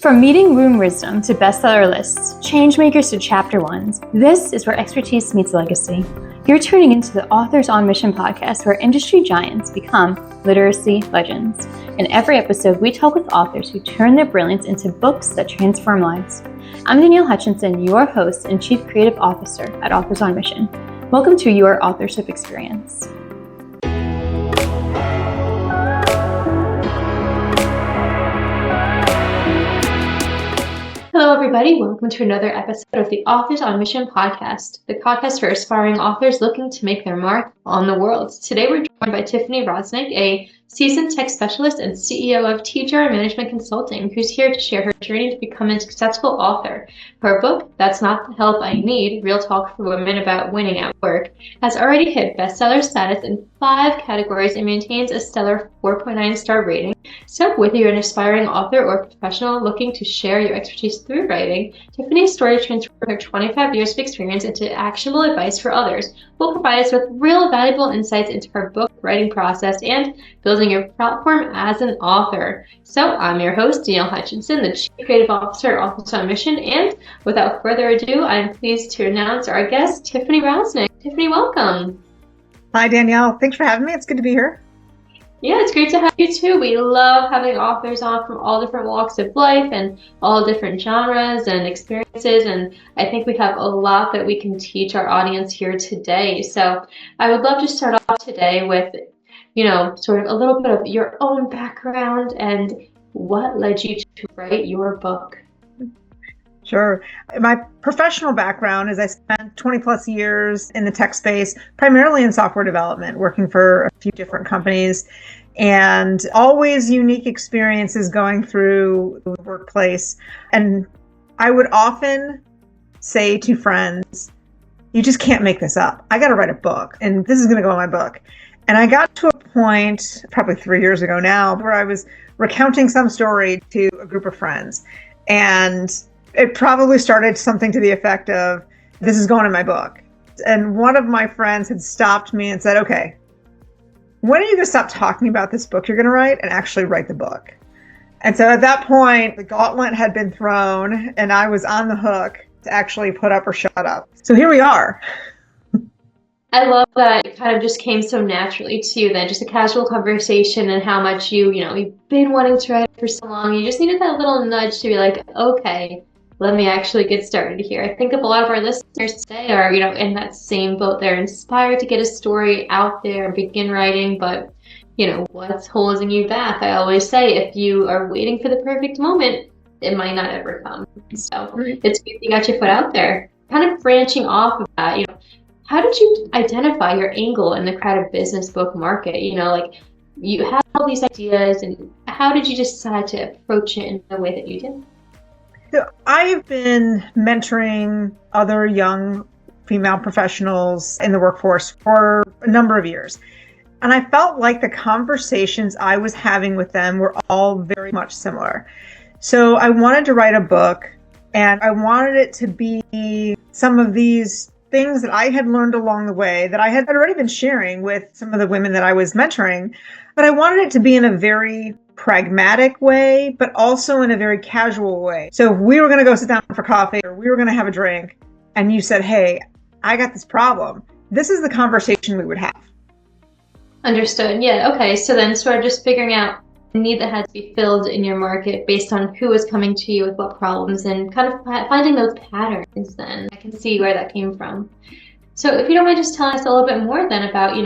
From meeting room wisdom to bestseller lists, changemakers to chapter ones, this is where expertise meets legacy. You're tuning into the Authors on Mission podcast, where industry giants become literacy legends. In every episode, we talk with authors who turn their brilliance into books that transform lives. I'm Danielle Hutchinson, your host and Chief Creative Officer at Authors on Mission. Welcome to your authorship experience. Hello, everybody. Welcome to another episode of the Authors on Mission podcast, the podcast for aspiring authors looking to make their mark on the world. Today, we're joined by Tiffany Rosik, a seasoned tech specialist and CEO of TGR Management Consulting, who's here to share her journey to become a successful author. Her book, That's Not the Help I Need, Real Talk for Women About Winning at Work, has already hit bestseller status in 5 categories and maintains a stellar 4.9 star rating. So whether you're an aspiring author or professional looking to share your expertise through writing, Tiffany's story transforms her 25 years of experience into actionable advice for others, will provide us with real valuable insights into her book writing process and building your platform as an author. So I'm your host, Danielle Hutchinson, the Chief Creative Officer at Authors on Mission, and without further ado, I'm pleased to announce our guest, Tiffany Rosik. Tiffany, welcome. Hi, Danielle. Thanks for having me. It's good to be here. Yeah, it's great to have you too. We love having authors on from all different walks of life and all different genres and experiences. And I think we have a lot that we can teach our audience here today. So I would love to start off today with, sort of a little bit of your own background and what led you to write your book. Sure. My professional background is I spent 20 plus years in the tech space, primarily in software development, working for a few different companies, and always unique experiences going through the workplace. And I would often say to friends, you just can't make this up. I got to write a book, and this is going to go in my book. And I got to a point, probably 3 years ago now, where I was recounting some story to a group of friends. And it probably started something to the effect of, this is going in my book. And one of my friends had stopped me and said, okay, when are you going to stop talking about this book you're going to write and actually write the book? And so at that point, the gauntlet had been thrown and I was on the hook to actually put up or shut up. So here we are. I love that it kind of just came so naturally to you, that just a casual conversation and how much you've been wanting to write for so long. You just needed that little nudge to be like, okay, let me actually get started here. I think of a lot of our listeners today are, in that same boat. They're inspired to get a story out there and begin writing, but, what's holding you back? I always say, if you are waiting for the perfect moment, it might not ever come. So it's good you got your foot out there. Kind of branching off of that, how did you identify your angle in the creative business book market? You had all these ideas, and how did you decide to approach it in the way that you did? So I've been mentoring other young female professionals in the workforce for a number of years. And I felt like the conversations I was having with them were all very much similar. So I wanted to write a book, and I wanted it to be some of these things that I had learned along the way that I had already been sharing with some of the women that I was mentoring, but I wanted it to be in a very pragmatic way, but also in a very casual way. So if we were going to go sit down for coffee or we were going to have a drink and you said, hey, I got this problem, this is the conversation we would have. Understood. Yeah. Okay. So then sort of just figuring out the need that had to be filled in your market based on who was coming to you with what problems, and kind of finding those patterns. Then I can see where that came from. So if you don't mind just telling us a little bit more then about,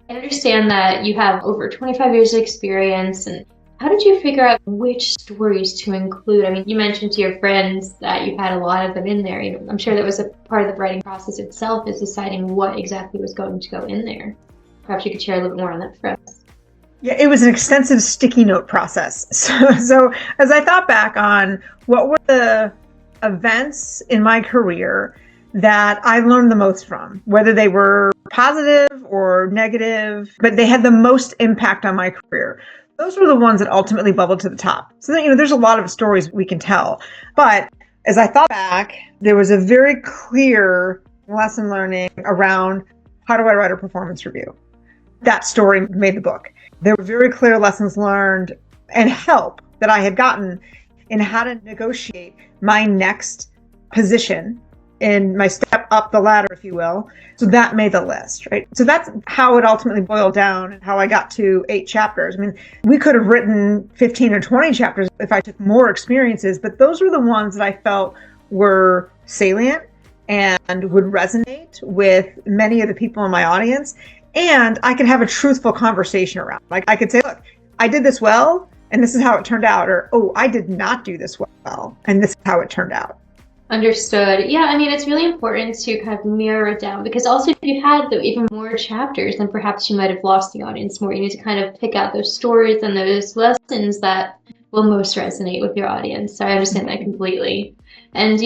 I understand that you have over 25 years of experience, and how did you figure out which stories to include? I mean, you mentioned to your friends that you had a lot of them in there. I'm sure that was a part of the writing process itself, is deciding what exactly was going to go in there. Perhaps you could share a little bit more on that for us. Yeah, it was an extensive sticky note process. So as I thought back on what were the events in my career that I learned the most from, whether they were positive or negative, but they had the most impact on my career, those were the ones that ultimately bubbled to the top. So there's a lot of stories we can tell. But as I thought back, there was a very clear lesson learning around, how do I write a performance review? That story made the book. There were very clear lessons learned and help that I had gotten in how to negotiate my next position in my step up the ladder, if you will. So that made the list, right? So that's how it ultimately boiled down and how I got to 8 chapters. I mean, we could have written 15 or 20 chapters if I took more experiences, but those were the ones that I felt were salient and would resonate with many of the people in my audience. And I could have a truthful conversation around. Like I could say, look, I did this well, and this is how it turned out. Or, oh, I did not do this well, and this is how it turned out. Understood. Yeah, I mean, it's really important to kind of narrow it down, because also if you had even more chapters, then perhaps you might have lost the audience more. You need to kind of pick out those stories and those lessons that will most resonate with your audience. So I understand that completely. And,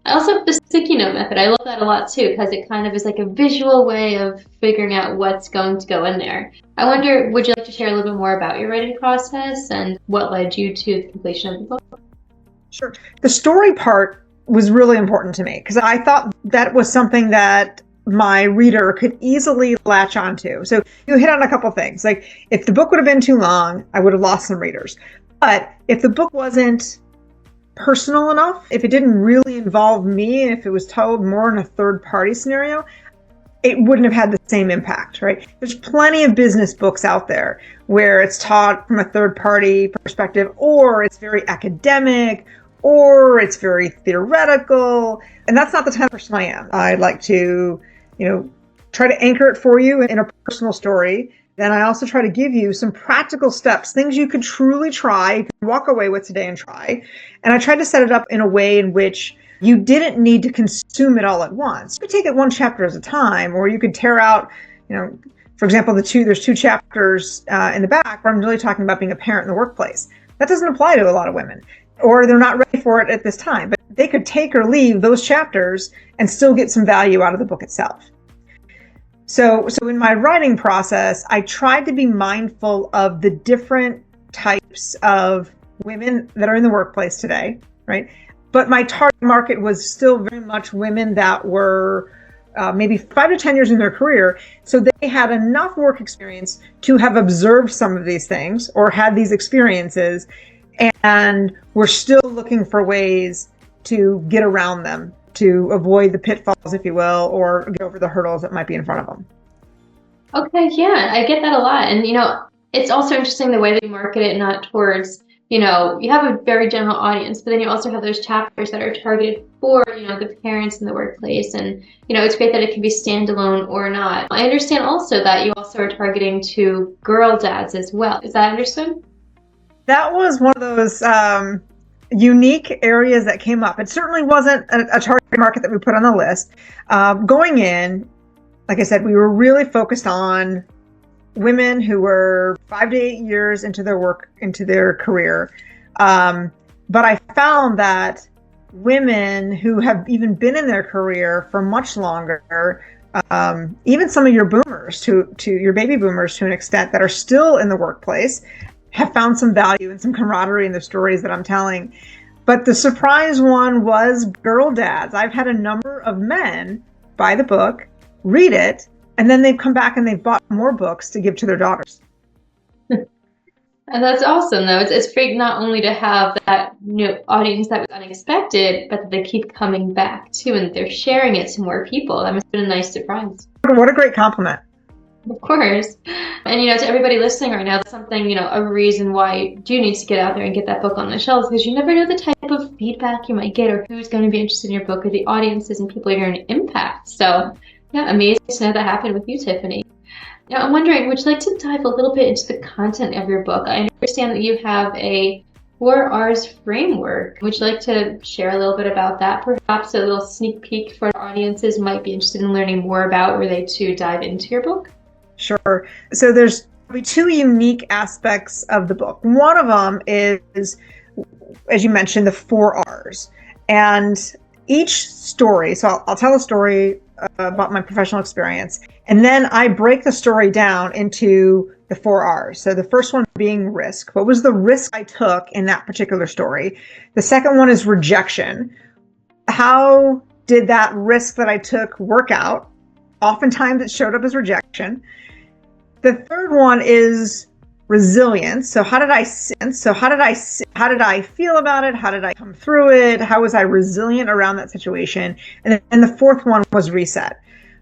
I also have the sticky note method. I love that a lot too, because it kind of is like a visual way of figuring out what's going to go in there. I wonder, would you like to share a little bit more about your writing process and what led you to the completion of the book? Sure. The story part was really important to me because I thought that was something that my reader could easily latch onto. So you hit on a couple things. Like if the book would have been too long, I would have lost some readers. But if the book wasn't personal enough, if it didn't really involve me, if it was told more in a third party scenario, it wouldn't have had the same impact, right? There's plenty of business books out there where it's taught from a third party perspective, or it's very academic, or it's very theoretical. And that's not the type of person I am. I like to, try to anchor it for you in a personal story. Then I also try to give you some practical steps, things you could truly try, you can walk away with today and try. And I tried to set it up in a way in which you didn't need to consume it all at once. You could take it one chapter at a time, or you could tear out, for example, there's 2 chapters in the back where I'm really talking about being a parent in the workplace. That doesn't apply to a lot of women, or they're not ready for it at this time, but they could take or leave those chapters and still get some value out of the book itself. So in my writing process, I tried to be mindful of the different types of women that are in the workplace today, right? But my target market was still very much women that were maybe 5 to 10 years in their career. So they had enough work experience to have observed some of these things or had these experiences, and we're still looking for ways to get around them, to avoid the pitfalls, if you will, or get over the hurdles that might be in front of them. Okay, yeah, I get that a lot. And, it's also interesting the way they market it, not towards, you have a very general audience, but then you also have those chapters that are targeted for, the parents in the workplace. And, it's great that it can be standalone or not. I understand also that you also are targeting to girl dads as well. Is that understood? That was one of those unique areas that came up. It certainly wasn't a target market that we put on the list. Going in, like I said, we were really focused on women who were 5 to 8 years into their career. But I found that women who have even been in their career for much longer, even some of your boomers, to your baby boomers to an extent, that are still in the workplace, have found some value and some camaraderie in the stories that I'm telling. But the surprise one was girl dads. I've had a number of men buy the book, read it, and then they've come back and they've bought more books to give to their daughters. And that's awesome, though. It's great not only to have that audience that was unexpected, but that they keep coming back too, and they're sharing it to more people. That must have been a nice surprise. What a great compliment. Of course. And, to everybody listening right now, that's something, a reason why you do need to get out there and get that book on the shelves, because you never know the type of feedback you might get or who's going to be interested in your book or the audiences and people you're going to impact. So, yeah, amazing to know that happened with you, Tiffany. Now, I'm wondering, would you like to dive a little bit into the content of your book? I understand that you have a 4 R's framework. Would you like to share a little bit about that? Perhaps a little sneak peek for our audiences who might be interested in learning more about were they to dive into your book? Sure. So there's probably 2 unique aspects of the book. One of them is, as you mentioned, the 4 R's. And each story, so I'll tell a story about my professional experience, and then I break the story down into the 4 R's. So the first one being risk. What was the risk I took in that particular story? The second one is rejection. How did that risk that I took work out? Oftentimes it showed up as rejection. The third one is resilience. So how did I feel about it? How did I come through it? How was I resilient around that situation? And then the fourth one was reset.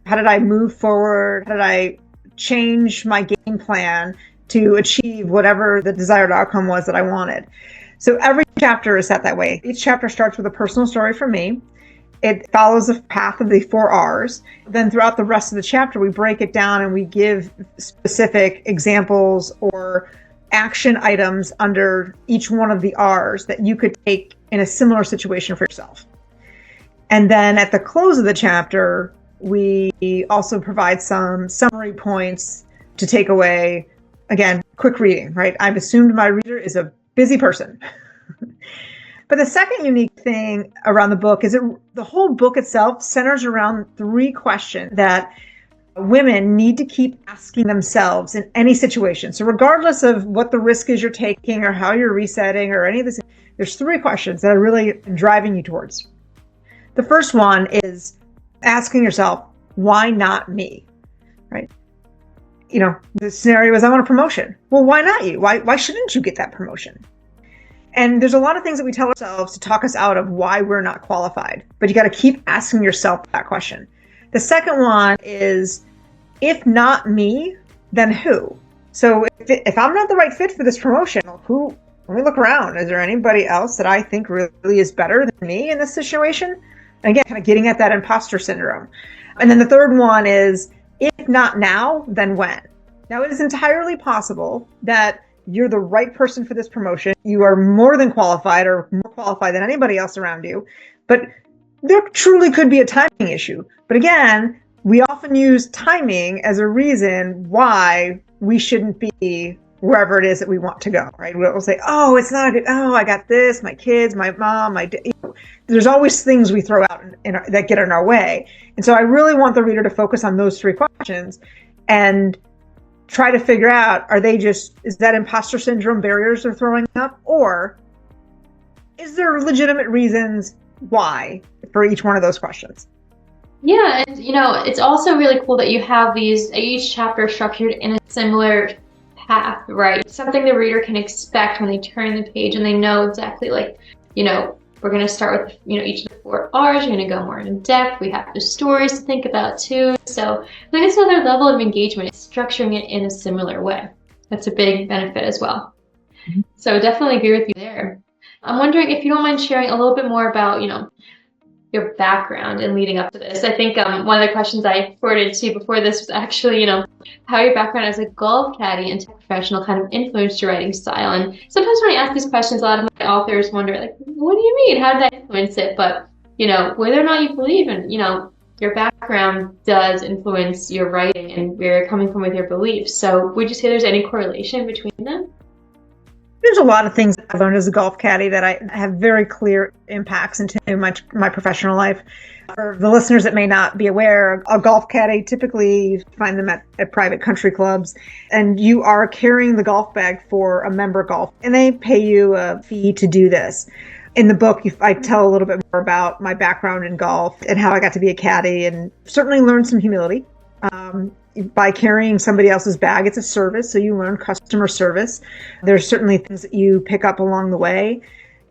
How did I move forward? How did I change my game plan to achieve whatever the desired outcome was that I wanted? So every chapter is set that way. Each chapter starts with a personal story from me. It follows the path of the 4 R's. Then throughout the rest of the chapter, we break it down and we give specific examples or action items under each one of the R's that you could take in a similar situation for yourself. And then at the close of the chapter, we also provide some summary points to take away. Again, quick reading, right? I've assumed my reader is a busy person. But the second unique thing around the book is the whole book itself centers around 3 questions that women need to keep asking themselves in any situation. So regardless of what the risk is you're taking or how you're resetting or any of this, there's 3 questions that are really driving you towards. The first one is asking yourself, why not me? Right? The scenario is I want a promotion. Well, why not you? Why shouldn't you get that promotion? And there's a lot of things that we tell ourselves to talk us out of why we're not qualified, but you got to keep asking yourself that question. The second one is, if not me, then who? So if I'm not the right fit for this promotion, who? Let me look around. Is there anybody else that I think really is better than me in this situation? And again, kind of getting at that imposter syndrome. And then the third one is, if not now, then when? Now, it is entirely possible that you're the right person for this promotion. You are more than qualified or more qualified than anybody else around you. But there truly could be a timing issue. But again, we often use timing as a reason why we shouldn't be wherever it is that we want to go, right? We'll say, oh, it's not good. Oh, I got this, my kids, my mom, there's always things we throw out that get in our way. And so I really want the reader to focus on those 3 questions and try to figure out, is that imposter syndrome barriers they're throwing up? Or is there legitimate reasons why for each one of those questions? Yeah, and it's also really cool that you have each chapter structured in a similar path, right? Something the reader can expect when they turn the page and they know exactly we're going to start with, each of the 4 R's. You're going to go more in depth. We have the stories to think about too. So I think it's another level of engagement. It's structuring it in a similar way. That's a big benefit as well. Mm-hmm. So definitely agree with you there. I'm wondering if you don't mind sharing a little bit more about, your background and leading up to this. I think one of the questions I forwarded to you before this was actually, how your background as a golf caddy and professional kind of influenced your writing style. And sometimes when I ask these questions, a lot of my authors wonder, what do you mean? How did that influence it? But, whether or not you believe in, your background does influence your writing and where you're coming from with your beliefs. So would you say there's any correlation between them? There's a lot of things I learned as a golf caddy that I have very clear impacts into my professional life. For the listeners that may not be aware, a golf caddy, typically you find them at private country clubs, and you are carrying the golf bag for a member golf, and they pay you a fee to do this. In the book, I tell a little bit more about my background in golf and how I got to be a caddy, and certainly learned some humility. By carrying somebody else's bag, it's a service, so you learn customer service. There's certainly things that you pick up along the way.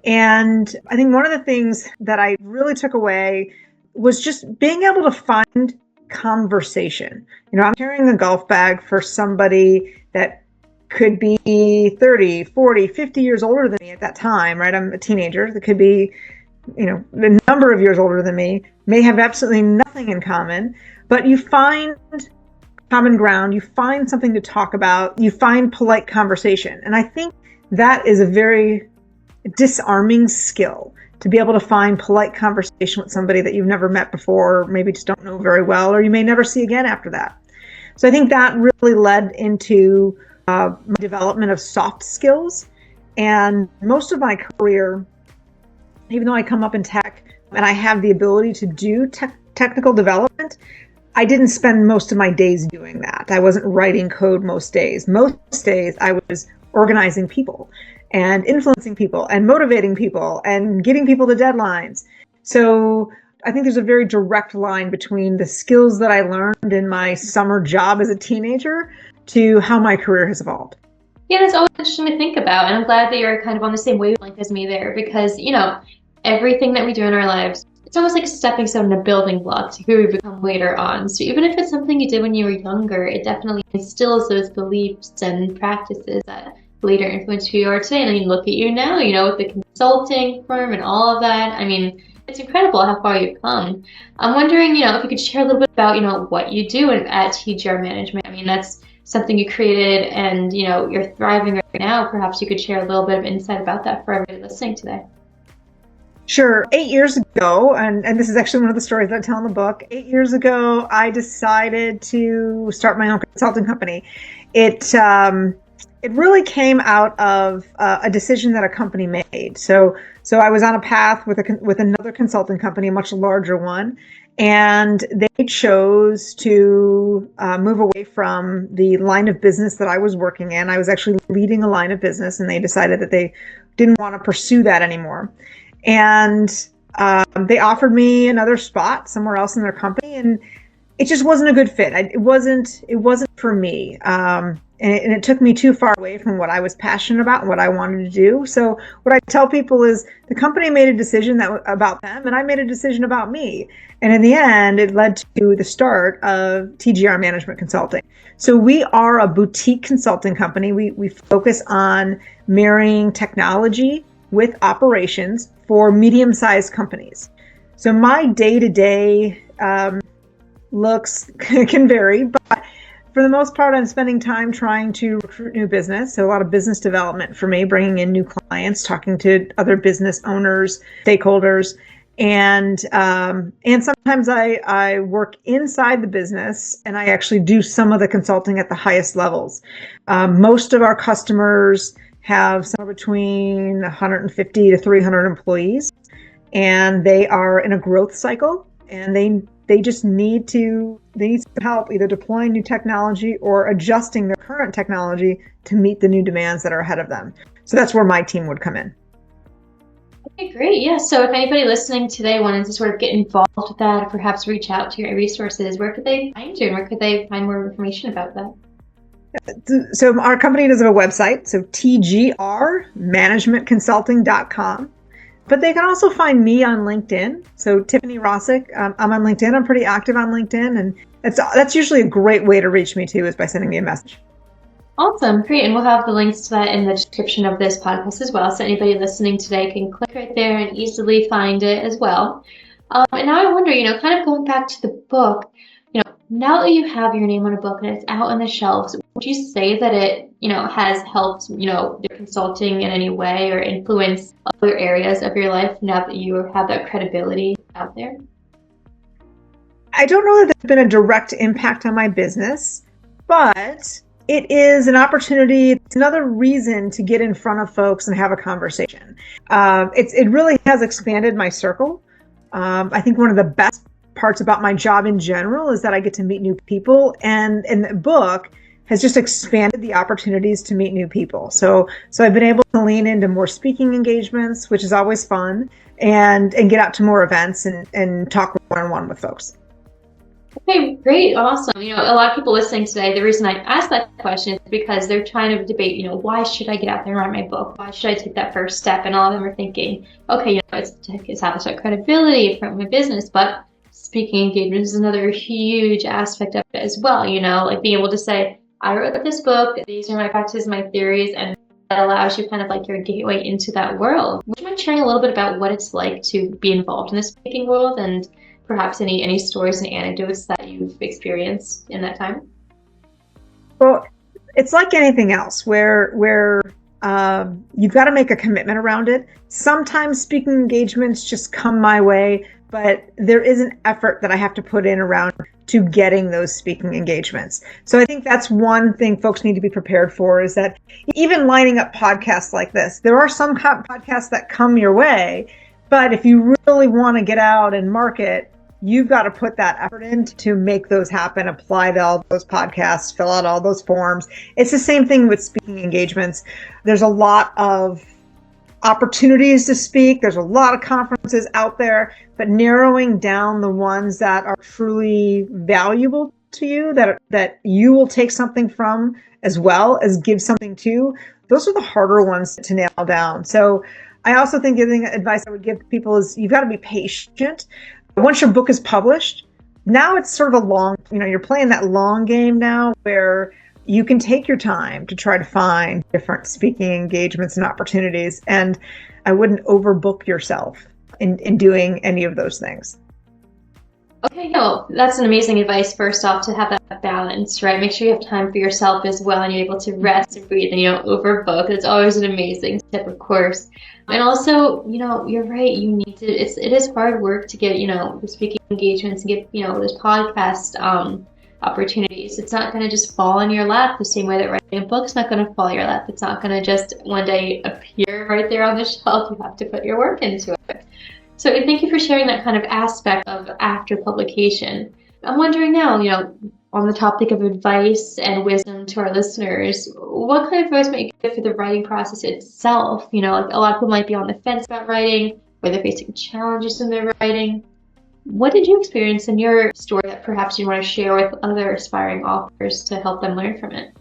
And I think one of the things that I really took away was just being able to find conversation. I'm carrying a golf bag for somebody that could be 30, 40, 50 years older than me at that time, right? I'm a teenager. That could be, a number of years older than me, may have absolutely nothing in common, but you find common ground, you find something to talk about, you find polite conversation. And I think that is a very disarming skill, to be able to find polite conversation with somebody that you've never met before, or maybe just don't know very well, or you may never see again after that. So I think that really led into my development of soft skills. And most of my career, even though I come up in tech and I have the ability to do technical development, I didn't spend most of my days doing that. I wasn't writing code most days. Most days I was organizing people and influencing people and motivating people and getting people to deadlines. So I think there's a very direct line between the skills that I learned in my summer job as a teenager to how my career has evolved. Yeah, that's always interesting to think about, and I'm glad that you're kind of on the same wavelength as me there because, everything that we do in our lives, it's almost like a stepping stone and a building block to who we become later on. So even if it's something you did when you were younger, it definitely instills those beliefs and practices that later influence who you are today. And then you look at you now, with the consulting firm and all of that. I mean, it's incredible how far you've come. I'm wondering, if you could share a little bit about, what you do at TGR Management. I mean, that's something you created and, you're thriving right now. Perhaps you could share a little bit of insight about that for everybody listening today. Sure. 8 years ago, and this is actually one of the stories that I tell in the book, 8 years ago, I decided to start my own consulting company. It really came out of a decision that a company made. So I was on a path with another consulting company, a much larger one, and they chose to move away from the line of business that I was working in. I was actually leading a line of business, and they decided that they didn't want to pursue that anymore. And they offered me another spot somewhere else in their company, and it just wasn't a good fit. It wasn't for me. And it took me too far away from what I was passionate about and what I wanted to do. So what I tell people is the company made a decision about them, and I made a decision about me. And in the end, it led to the start of TGR Management Consulting. So we are a boutique consulting company. We focus on marrying technology with operations for medium-sized companies. So my day-to-day looks can vary, but for the most part, I'm spending time trying to recruit new business. So a lot of business development for me, bringing in new clients, talking to other business owners, stakeholders, and sometimes I work inside the business, and I actually do some of the consulting at the highest levels. Most of our customers have somewhere between 150 to 300 employees, and they are in a growth cycle, and they just need some help either deploying new technology or adjusting their current technology to meet the new demands that are ahead of them. So that's where my team would come in. Okay, great. Yeah. So if anybody listening today wanted to sort of get involved with that, or perhaps reach out to your resources, where could they find you and where could they find more information about that? So our company does have a website, so tgrmanagementconsulting.com. But they can also find me on LinkedIn. So Tiffany Rosik, I'm on LinkedIn. I'm pretty active on LinkedIn, and that's usually a great way to reach me too, is by sending me a message. Awesome, great, and we'll have the links to that in the description of this podcast as well, so anybody listening today can click right there and easily find it as well. And now I wonder, kind of going back to the book, now that you have your name on a book and it's out on the shelves, would you say that it, has helped, your consulting in any way or influence other areas of your life now that you have that credibility out there? I don't know that there's been a direct impact on my business, but it is an opportunity. It's another reason to get in front of folks and have a conversation. It really has expanded my circle. I think one of the best parts about my job in general is that I get to meet new people, and the book has just expanded the opportunities to meet new people. So I've been able to lean into more speaking engagements, which is always fun, and get out to more events and talk one-on-one with folks. Okay, great, awesome. A lot of people listening today, the reason I asked that question is because they're trying to debate, why should I get out there and write my book? Why should I take that first step? And all of them are thinking, okay, it's to establish that credibility from my business, but speaking engagement is another huge aspect of it as well, like being able to say, I wrote this book, these are my practices, my theories, and that allows you kind of like your gateway into that world. Would you mind sharing a little bit about what it's like to be involved in the speaking world and perhaps any stories and anecdotes that you've experienced in that time? Well, it's like anything else where you've got to make a commitment around it. Sometimes speaking engagements just come my way, but there is an effort that I have to put in around to getting those speaking engagements. So I think that's one thing folks need to be prepared for, is that even lining up podcasts like this, there are some podcasts that come your way, but if you really want to get out and market, you've got to put that effort in to make those happen, apply to all those podcasts, fill out all those forms. It's the same thing with speaking engagements. There's a lot of opportunities to speak. There's a lot of conferences out there, but narrowing down the ones that are truly valuable to you that you will take something from as well as give something to, those are the harder ones to nail down. So I also think giving advice I would give people is you've got to be patient. Once your book is published, now it's sort of a long, you're playing that long game now where you can take your time to try to find different speaking engagements and opportunities. And I wouldn't overbook yourself in doing any of those things. Okay, no, that's an amazing advice. First off, to have that balance, right? Make sure you have time for yourself as well, and you're able to rest and breathe, and you don't overbook. It's always an amazing tip, of course. And also, you're right. You need to. It is hard work to get, the speaking engagements and get, those podcast opportunities. It's not going to just fall in your lap the same way that writing a book's not going to fall in your lap. It's not going to just one day appear right there on the shelf. You have to put your work into it. So thank you for sharing that kind of aspect of after publication. I'm wondering now, on the topic of advice and wisdom to our listeners, what kind of advice might you give for the writing process itself? Like a lot of people might be on the fence about writing, or they're facing challenges in their writing. What did you experience in your story that perhaps you want to share with other aspiring authors to help them learn from it?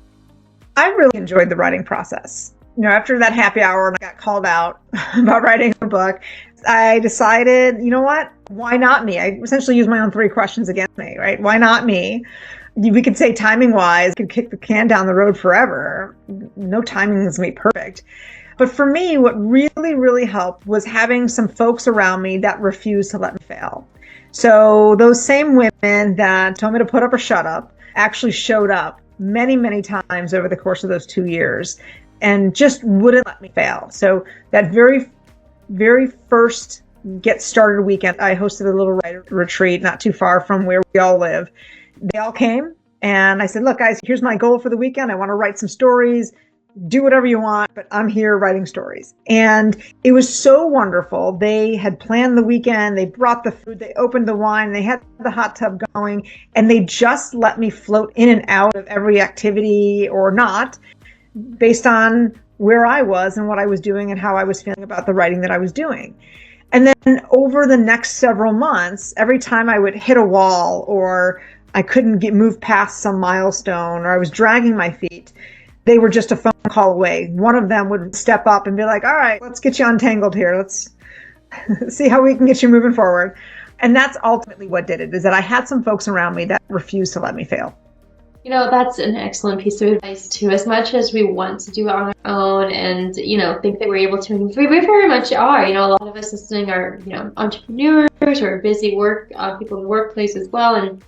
I really enjoyed the writing process. After that happy hour and I got called out about writing a book, I decided, you know what? Why not me? I essentially used my own 3 questions against me, right? Why not me? We could say timing wise, could kick the can down the road forever. No timing is going to be perfect. But for me, what really, really helped was having some folks around me that refused to let me fail. So those same women that told me to put up or shut up actually showed up many, many times over the course of those 2 years and just wouldn't let me fail. So that very, very first Get Started weekend, I hosted a little writer retreat not too far from where we all live. They all came and I said, look, guys, here's my goal for the weekend. I want to write some stories. Do whatever you want, but I'm here writing stories. And it was so wonderful. They had planned the weekend. They brought the food. They opened the wine. They had the hot tub going. And they just let me float in and out of every activity or not based on where I was and what I was doing and how I was feeling about the writing that I was doing. And then over the next several months, every time I would hit a wall or I couldn't move past some milestone or I was dragging my feet, they were just a phone call away. One of them would step up and be like, all right, let's get you untangled here. Let's see how we can get you moving forward. And that's ultimately what did it, is that I had some folks around me that refused to let me fail. That's an excellent piece of advice too. As much as we want to do it on our own and, think that we're able to, we very much are. A lot of us listening are, entrepreneurs or busy people in the workplace as well. And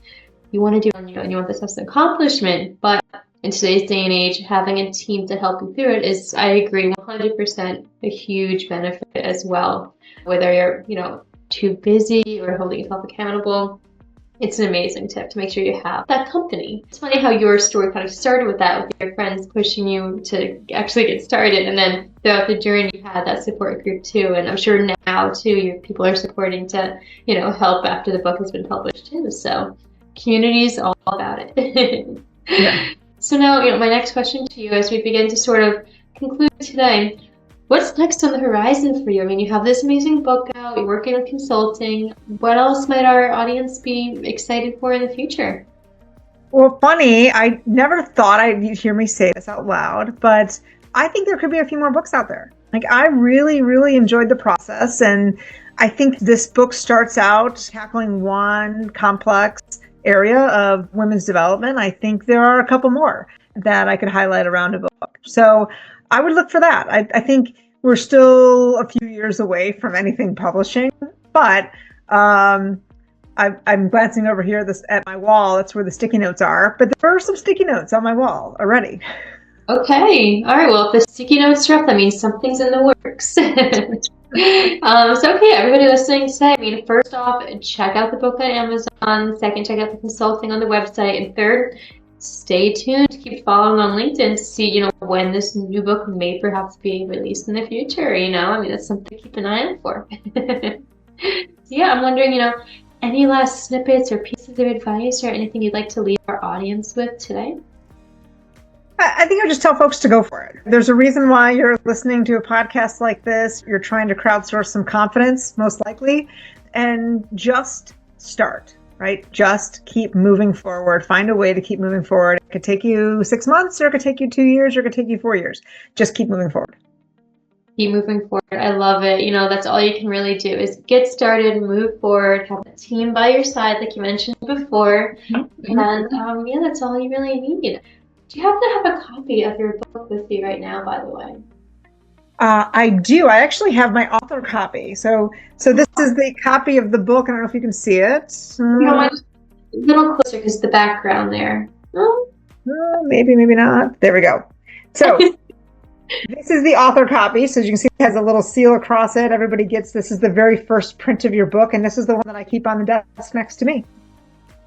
you want to do it, and you want this as an accomplishment. But in today's day and age, having a team to help you through it is, I agree, 100% a huge benefit as well. Whether you're, too busy or holding yourself accountable, it's an amazing tip to make sure you have that company. It's funny how your story kind of started with that, with your friends pushing you to actually get started. And then throughout the journey, you had that support group too. And I'm sure now too, your people are supporting to, help after the book has been published too. So community is all about it. Yeah. So now, my next question to you as we begin to sort of conclude today, what's next on the horizon for you? I mean, you have this amazing book out, you're working on consulting. What else might our audience be excited for in the future? Well, funny, I never thought you'd hear me say this out loud, but I think there could be a few more books out there. I really, really enjoyed the process. And I think this book starts out tackling one complex area of women's development. I think there are a couple more that I could highlight around a book. So I would look for that. I think we're still a few years away from anything publishing, but I'm glancing over here at my wall. That's where the sticky notes are. But there are some sticky notes on my wall already. Okay. All right. Well, if the sticky notes are up, that means something's in the works. So, okay, everybody listening today, I mean, first off, check out the book on Amazon. Second, check out the consulting on the website. And third, stay tuned. Keep following on LinkedIn to see, when this new book may perhaps be released in the future. I mean, that's something to keep an eye out for. So, yeah, I'm wondering, any last snippets or pieces of advice or anything you'd like to leave our audience with today? I think I just tell folks to go for it. There's a reason why you're listening to a podcast like this. You're trying to crowdsource some confidence, most likely, and just start. right? Just keep moving forward. Find a way to keep moving forward. It could take you 6 months, or it could take you 2 years, or it could take you 4 years. Just keep moving forward. Keep moving forward. I love it. That's all you can really do is get started, move forward, have a team by your side, like you mentioned before. Mm-hmm. And yeah, that's all you really need. Do you happen to have a copy of your book with you right now, by the way? I do. I actually have my author copy. So this is the copy of the book. I don't know if you can see it. A little closer because the background there. Maybe not. There we go. So this is the author copy. So as you can see, it has a little seal across it. Everybody gets this. Is the very first print of your book, and this is the one that I keep on the desk next to me.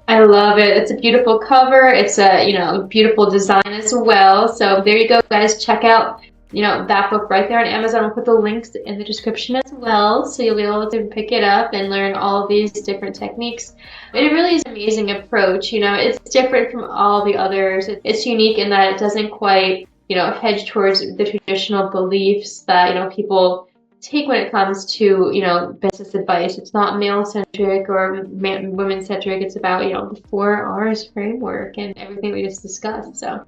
I love it. It's a beautiful cover. It's a beautiful design as well. So there you go, guys. Check out that book right there on Amazon. I'll put the links in the description as well, so you'll be able to pick it up and learn all of these different techniques. It really is an amazing approach. It's different from all the others. It's unique in that it doesn't quite hedge towards the traditional beliefs that people take when it comes to business advice. It's not male-centric or women-centric. It's about the 4 R's framework and everything we just discussed. So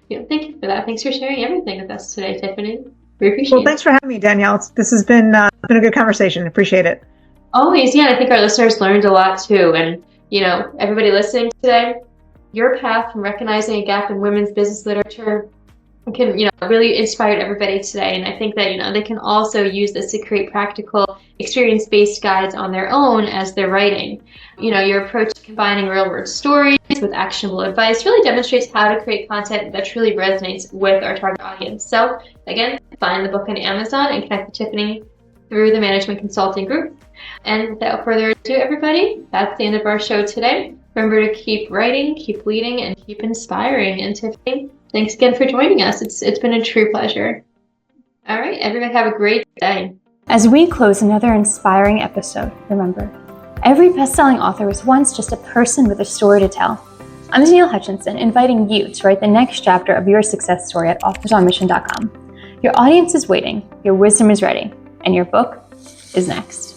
thank you for that. Thanks for sharing everything with us today, Tiffany. We appreciate it. Well, thanks for having me, Danielle. This has been a good conversation. Appreciate it. Always, yeah. I think our listeners learned a lot too. And everybody listening today, your path from recognizing a gap in women's business literature can really inspire everybody today. And I think that they can also use this to create practical experience-based guides on their own as they're writing. Your approach to combining real-world stories with actionable advice really demonstrates how to create content that truly resonates with our target audience. So again, find the book on Amazon and connect with Tiffany through the Management Consulting Group. And without further ado, everybody, that's the end of our show today. Remember to keep writing, keep leading, and keep inspiring. And Tiffany, thanks again for joining us. It's been a true pleasure. All right, everybody have a great day. As we close another inspiring episode, remember, every best-selling author was once just a person with a story to tell. I'm Danielle Hutchinson, inviting you to write the next chapter of your success story at AuthorsOnMission.com. Your audience is waiting, your wisdom is ready, and your book is next.